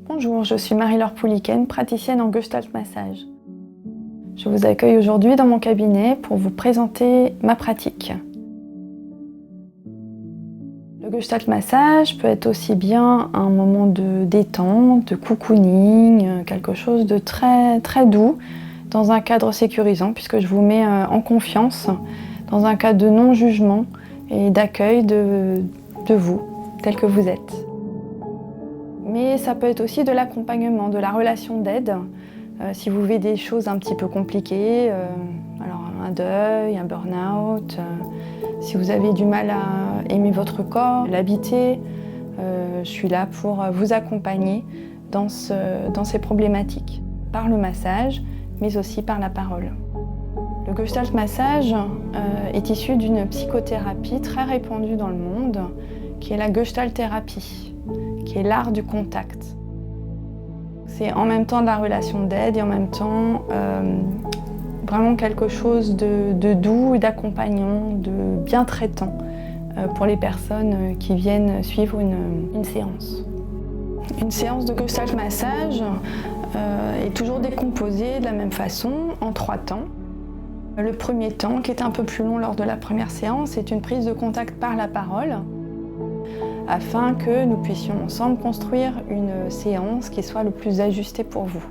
Bonjour, je suis Marie-Laure Pouliken, praticienne en Gestalt Massage. Je vous accueille aujourd'hui dans mon cabinet pour vous présenter ma pratique. Le Gestalt Massage peut être aussi bien un moment de détente, de cocooning, quelque chose de très doux, dans un cadre sécurisant puisque je vous mets en confiance, dans un cadre de non-jugement et d'accueil de vous, tel que vous êtes. Mais ça peut être aussi de l'accompagnement, de la relation d'aide. Si vous vivez des choses un petit peu compliquées, alors un deuil, un burn-out, si vous avez du mal à aimer votre corps, l'habiter, je suis là pour vous accompagner dans ces problématiques, par le massage, mais aussi par la parole. Le Gestalt Massage est issu d'une psychothérapie très répandue dans le monde, qui est la Gestalt thérapie, qui est l'art du contact. C'est en même temps de la relation d'aide et en même temps vraiment quelque chose de doux et d'accompagnant, de bien traitant pour les personnes qui viennent suivre une séance. Une séance de Gestalt Massage est toujours décomposée de la même façon en 3 temps. Le premier temps, qui est un peu plus long lors de la première séance, est une prise de contact par la parole, afin que nous puissions ensemble construire une séance qui soit le plus ajustée pour vous.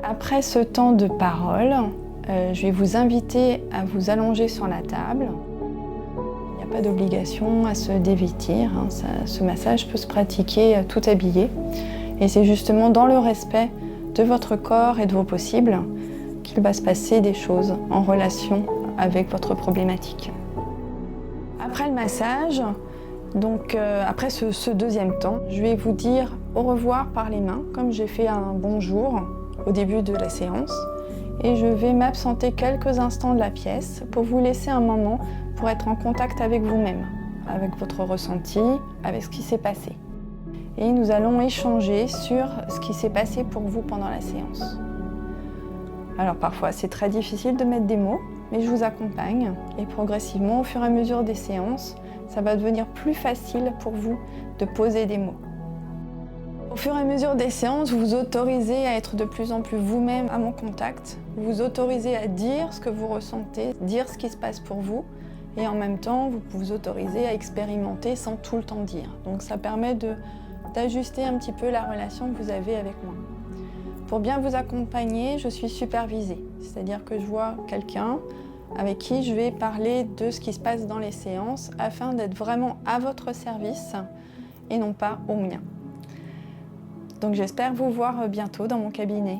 Après ce temps de parole, je vais vous inviter à vous allonger sur la table. Il n'y a pas d'obligation à se dévêtir, ce massage peut se pratiquer tout habillé. Et c'est justement dans le respect de votre corps et de vos possibles qu'il va se passer des choses en relation avec votre problématique. Après le massage, donc après ce deuxième temps, je vais vous dire au revoir par les mains, comme j'ai fait un bonjour au début de la séance. Et je vais m'absenter quelques instants de la pièce pour vous laisser un moment pour être en contact avec vous-même, avec votre ressenti, avec ce qui s'est passé. Et nous allons échanger sur ce qui s'est passé pour vous pendant la séance. Alors parfois c'est très difficile de mettre des mots, mais je vous accompagne et progressivement au fur et à mesure des séances, ça va devenir plus facile pour vous de poser des mots. Au fur et à mesure des séances, vous vous autorisez à être de plus en plus vous-même à mon contact. Vous vous autorisez à dire ce que vous ressentez, dire ce qui se passe pour vous. Et en même temps, vous vous autorisez à expérimenter sans tout le temps dire. Donc ça permet d'ajuster un petit peu la relation que vous avez avec moi. Pour bien vous accompagner, je suis supervisée. C'est-à-dire que je vois quelqu'un avec qui je vais parler de ce qui se passe dans les séances afin d'être vraiment à votre service et non pas au mien. Donc j'espère vous voir bientôt dans mon cabinet.